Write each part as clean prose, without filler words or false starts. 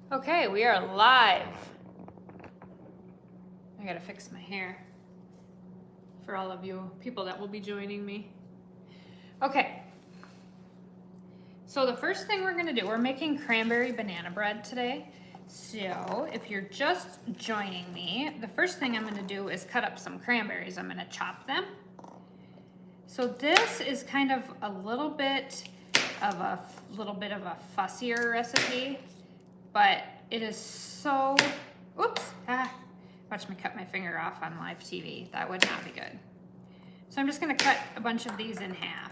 Okay, we are live. I gotta fix my hair for all of you people that will be joining me. Okay, so the first thing we're gonna do, we're making cranberry banana bread today. So if you're just joining me, the first thing I'm gonna do is cut up some cranberries. I'm gonna chop them. So this is kind of a little bit of a fussier recipe, but it is so, watch me cut my finger off on live TV. That would not be good. So I'm just gonna cut a bunch of these in half.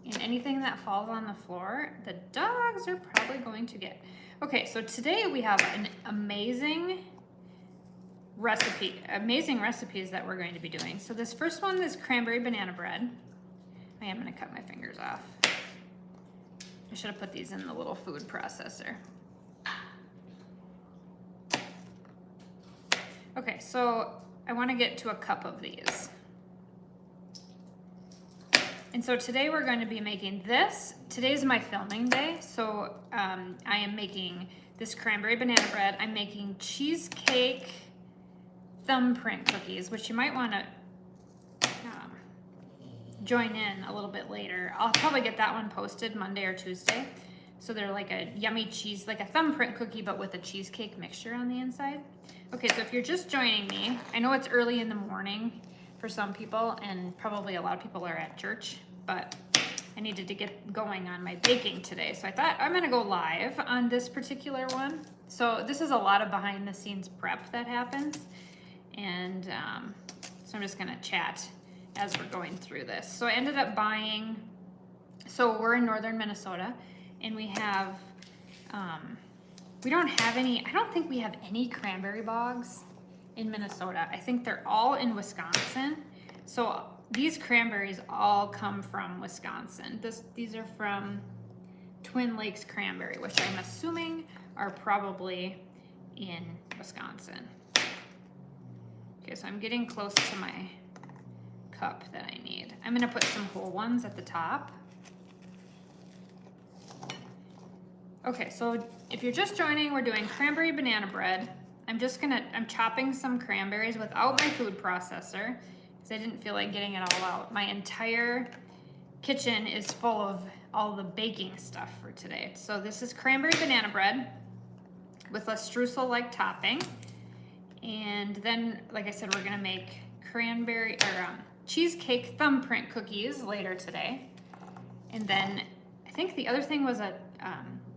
And anything that falls on the floor, the dogs are probably going to get. Okay, so today we have an amazing recipes that we're going to be doing. So this first one is cranberry banana bread. I am gonna cut my fingers off. I should have put these in the little food processor. Okay, so I want to get to a cup of these. And so today we're going to be making this. Today's my filming day, so I am making this cranberry banana bread. I'm making cheesecake thumbprint cookies, which you might want to join in a little bit later. I'll probably get that one posted Monday or Tuesday. So they're like a yummy cheese, like a thumbprint cookie, but with a cheesecake mixture on the inside. Okay, so if you're just joining me, I know it's early in the morning for some people, and probably a lot of people are at church, but I needed to get going on my baking today. So I thought I'm gonna go live on this particular one. So this is a lot of behind the scenes prep that happens. And so I'm just gonna chat as we're going through this. So I ended up buying, so we're in northern Minnesota, and we have, we don't have any, I don't think we have any cranberry bogs in Minnesota. I think they're all in Wisconsin. So these cranberries all come from Wisconsin. These are from Twin Lakes Cranberry, which I'm assuming are probably in Wisconsin. Okay, so I'm getting close to my cup that I need. I'm gonna put some whole ones at the top. Okay, so if you're just joining, we're doing cranberry banana bread. I'm chopping some cranberries without my food processor because I didn't feel like getting it all out. My entire kitchen is full of all the baking stuff for today. So this is cranberry banana bread with a streusel-like topping. And then, like I said, we're gonna make cheesecake thumbprint cookies later today. And then I think the other thing was a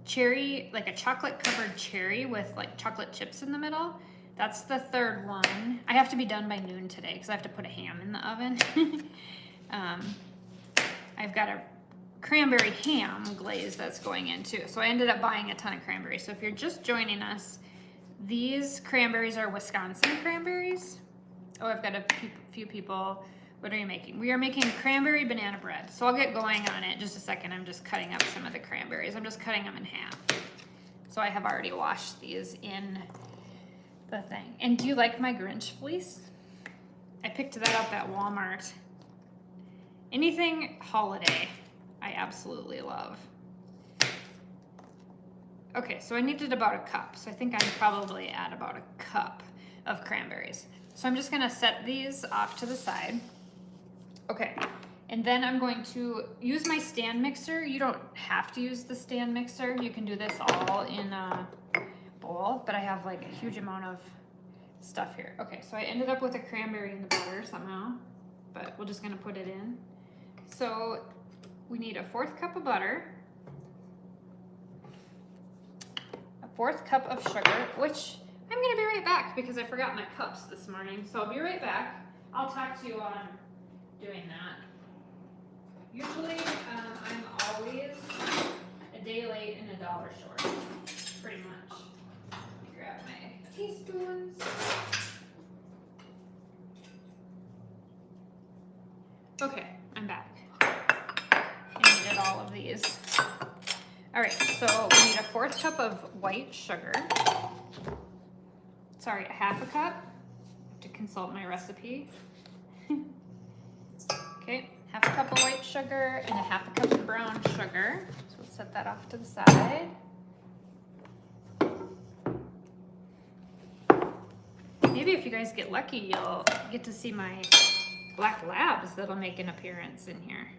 cherry, like a chocolate covered cherry with like chocolate chips in the middle. That's the third one. I have to be done by noon today because I have to put a ham in the oven. I've got a cranberry ham glaze that's going in too. So I ended up buying a ton of cranberries. So if you're just joining us, these cranberries are Wisconsin cranberries. Oh, I've got a few people. What are you making? We are making cranberry banana bread. So I'll get going on it in just a second. I'm just cutting up some of the cranberries. I'm just cutting them in half. So I have already washed these in the thing. And do you like my Grinch fleece? I picked that up at Walmart. Anything holiday, I absolutely love. Okay, so I needed about a cup. So I think I'm probably at about a cup of cranberries. So I'm just gonna set these off to the side. Okay, and then I'm going to use my stand mixer. You don't have to use the stand mixer. You can do this all in a bowl, but I have like a huge amount of stuff here. Okay, so I ended up with a cranberry in the butter somehow, but we're just gonna put it in. So we need a 1/4 cup of butter, a 1/4 cup of sugar, which I'm gonna be right back because I forgot my cups this morning. So I'll be right back. I'll talk to you on doing that. Usually, I'm always a day late and $1 short, pretty much. Let me grab my teaspoons. Okay, I'm back. I needed all of these. All right, so we need a 1/4 cup of white sugar. Sorry, a 1/2 cup. I have to consult my recipe. Okay, 1/2 cup of white sugar and a 1/2 cup of brown sugar. So let's set that off to the side. Maybe if you guys get lucky, you'll get to see my black labs that'll make an appearance in here.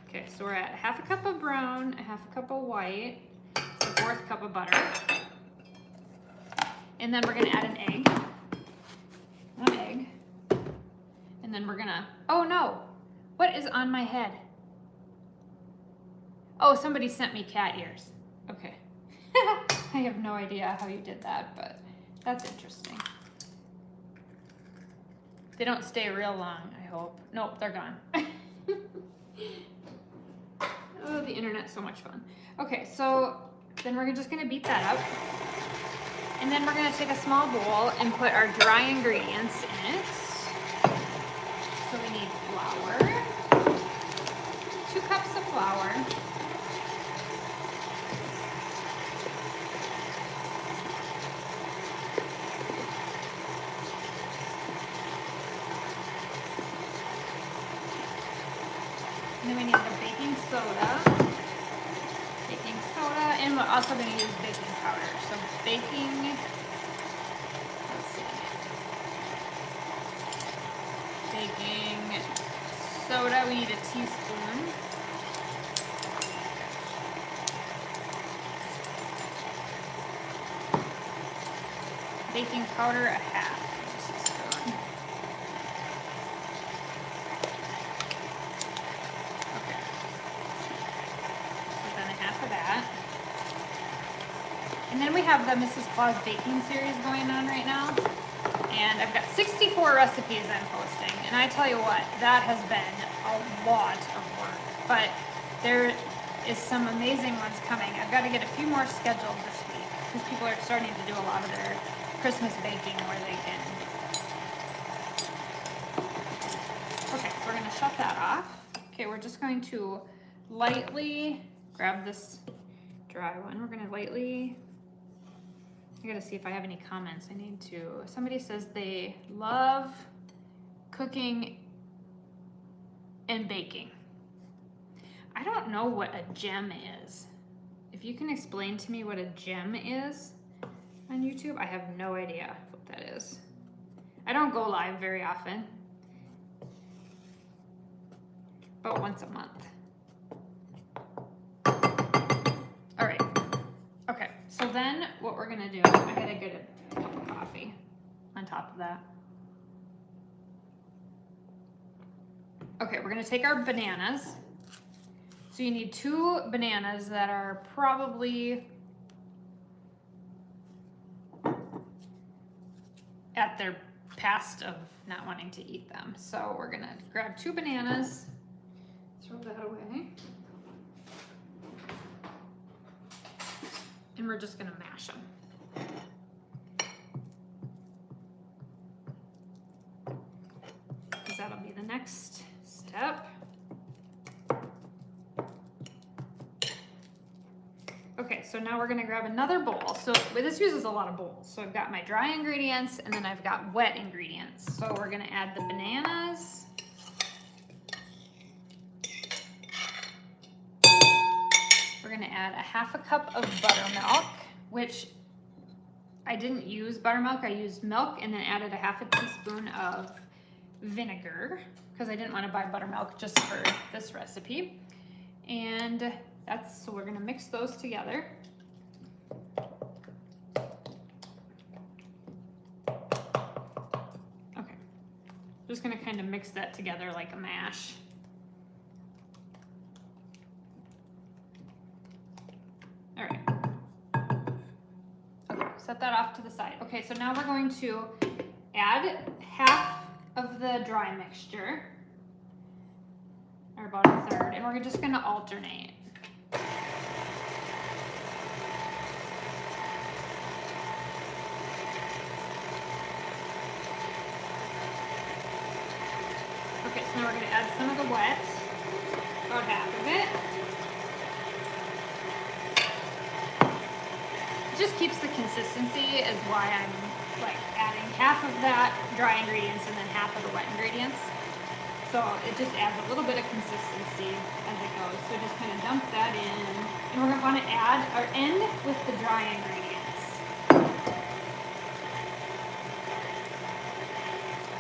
Okay, so we're at 1/2 cup of brown, 1/2 cup of white, 1/4 cup of butter. And then we're gonna add an egg. 1 egg. And then we're gonna, oh no, what is on my head? Oh, somebody sent me cat ears. Okay. I have no idea how you did that, but that's interesting. They don't stay real long, I hope. Nope, they're gone. Oh, the internet's so much fun. Okay, so then we're just gonna beat that up. And then we're gonna take a small bowl and put our dry ingredients in it. So we need flour, 2 cups of flour. And then we need the baking soda. Baking soda, and we're also going to use baking powder. So baking, let's see. Baking soda, we need a teaspoon. Baking powder, a 1/2 teaspoon. Okay. So then a 1/2 of that. And then we have the Mrs. Claus baking series going on right now. And I've got 64 recipes I'm posting. And I tell you what, that has been a lot of work. But there is some amazing ones coming. I've got to get a few more scheduled this week because people are starting to do a lot of their Christmas baking where they can. Okay, so we're going to shut that off. Okay, we're just going to lightly grab this dry one. We're going to lightly, I got to see if I have any comments. I need to, somebody says they love cooking and baking. I don't know what a gem is. If you can explain to me what a gem is on YouTube, I have no idea what that is. I don't go live very often, but once a month. All right. Okay, so then what we're gonna do, I gotta get a cup of coffee on top of that. Okay, we're gonna take our bananas. So you need 2 bananas that are probably at their past of not wanting to eat them. So we're gonna grab 2 bananas, throw that away. And we're just gonna mash them. Because that'll be the next step. Okay, so now we're gonna grab another bowl. So this uses a lot of bowls. So I've got my dry ingredients and then I've got wet ingredients. So we're gonna add the bananas. We're gonna add a 1/2 cup of buttermilk, which I didn't use buttermilk. I used milk and then added a 1/2 teaspoon of vinegar because I didn't want to buy buttermilk just for this recipe. And so we're gonna mix those together. Okay, just gonna kind of mix that together like a mash. All right, okay, set that off to the side. Okay, so now we're going to add 1/2 of the dry mixture, or about 1/3, and we're just gonna alternate. Okay, so now we're going to add some of the wet, about 1/2 of it. It just keeps the consistency, is why I'm like adding 1/2 of that dry ingredients and then 1/2 of the wet ingredients. So it just adds a little bit of consistency as it goes. So just kind of dump that in. And we're going to want to add or end with the dry ingredients.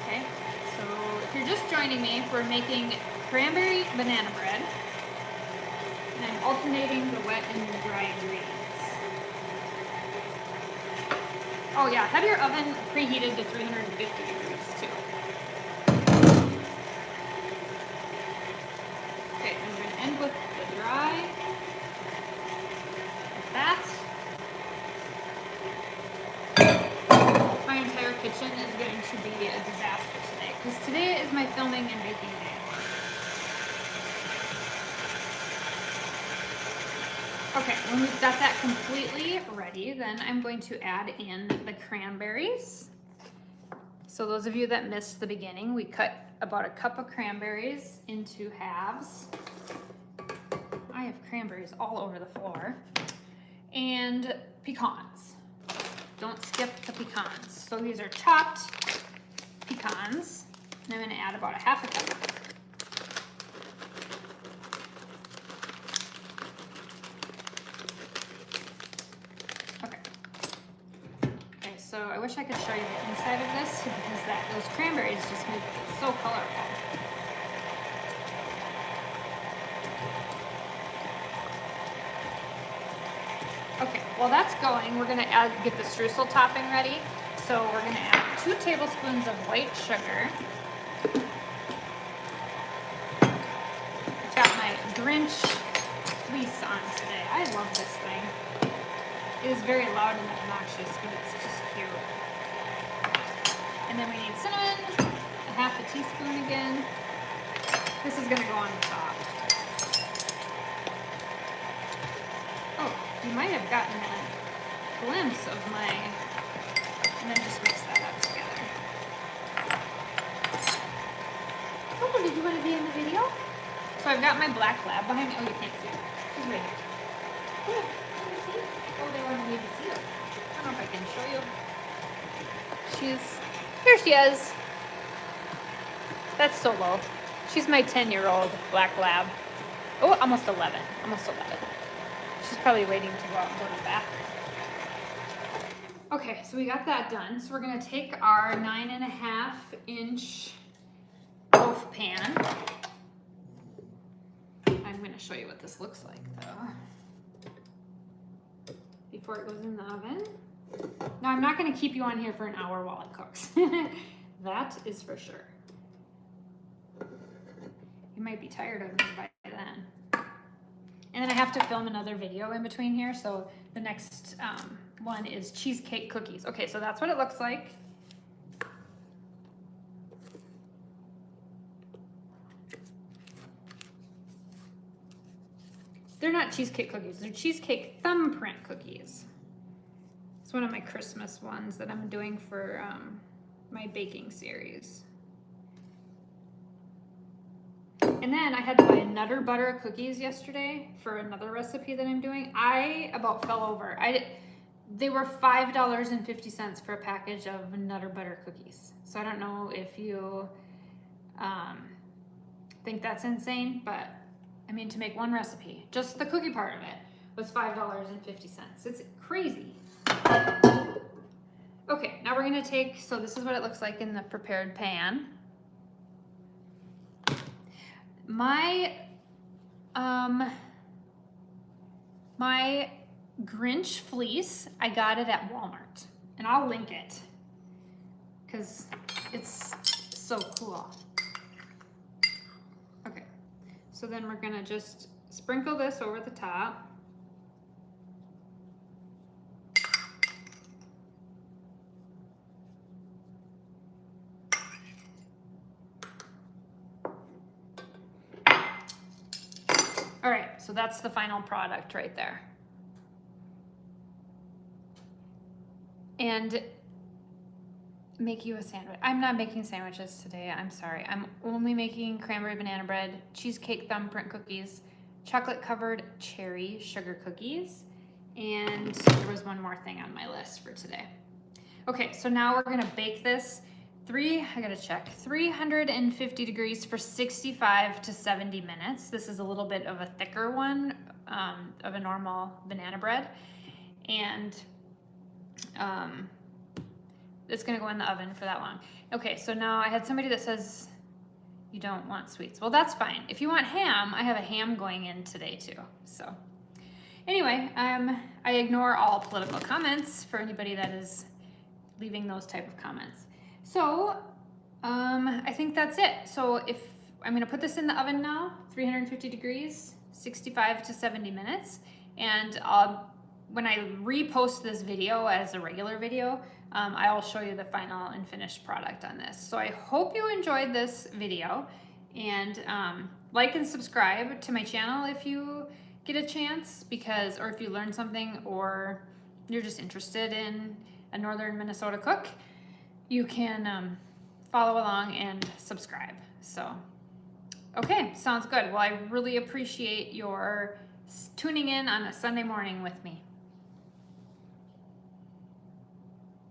Okay, so if you're just joining me, we're making cranberry banana bread. And I'm alternating the wet and the dry ingredients. Oh yeah, have your oven preheated to 350 degrees too. Okay, I'm going to end with the dry, like that. My entire kitchen is going to be a disaster today, because today is my filming and baking day. Okay, when we've got that completely ready, then I'm going to add in the cranberries. So those of you that missed the beginning, we cut about a cup of cranberries into halves. I have cranberries all over the floor. And pecans. Don't skip the pecans. So these are chopped pecans. And I'm going to add about a half a cup. So I wish I could show you the inside of this, because those cranberries just make it so colorful. Okay, while that's going, we're gonna get the streusel topping ready. So we're gonna add 2 tablespoons of white sugar. I've got my Grinch Fleece on today. I love this thing. It is very loud and obnoxious, but it's just cute. And then we need cinnamon, a half a teaspoon again. This is gonna go on the top. Oh, you might have gotten a glimpse of my, and then just mix that up together. Oh, did you want to be in the video? So I've got my black lab behind me. Oh, you can't see her. She's right here. Oh, can you see? Oh, they wanted me to see her. I don't know if I can show you. Here she is. That's so low. She's my 10-year-old black lab. Oh, almost 11. Almost 11. She's probably waiting to go out and go to the bathroom. Okay, so we got that done. So we're gonna take our 9.5-inch loaf pan. I'm gonna show you what this looks like though, before it goes in the oven. Now I'm not gonna keep you on here for an hour while it cooks. That is for sure. You might be tired of me by then. And then I have to film another video in between here. So the next one is cheesecake cookies. Okay, so that's what it looks like. They're not cheesecake cookies, they're cheesecake thumbprint cookies. It's one of my Christmas ones that I'm doing for my baking series. And then I had to buy Nutter Butter cookies yesterday for another recipe that I'm doing. I about fell over. They were $5.50 for a package of Nutter Butter cookies. So I don't know if you think that's insane, but I mean, to make one recipe, just the cookie part of it was $5.50. It's crazy. Okay, now we're gonna take, so this is what it looks like in the prepared pan. My Grinch fleece, I got it at Walmart, and I'll link it because it's so cool. Okay, so then we're gonna just sprinkle this over the top. All right, so that's the final product right there. And make you a sandwich. I'm not making sandwiches today, I'm sorry. I'm only making cranberry banana bread, cheesecake thumbprint cookies, chocolate covered cherry sugar cookies, and there was one more thing on my list for today. Okay, so now we're gonna bake this I gotta check, 350 degrees for 65 to 70 minutes. This is a little bit of a thicker one of a normal banana bread. And it's gonna go in the oven for that long. Okay, so now I had somebody that says you don't want sweets. Well, that's fine. If you want ham, I have a ham going in today too. So anyway, I ignore all political comments for anybody that is leaving those type of comments. So I think that's it. So if I'm gonna put this in the oven now, 350 degrees, 65 to 70 minutes. And when I repost this video as a regular video, I'll show you the final and finished product on this. So I hope you enjoyed this video, and like and subscribe to my channel if you get a chance, or if you learn something, or you're just interested in a northern Minnesota cook, you can follow along and subscribe. So, okay, sounds good. Well, I really appreciate your tuning in on a Sunday morning with me.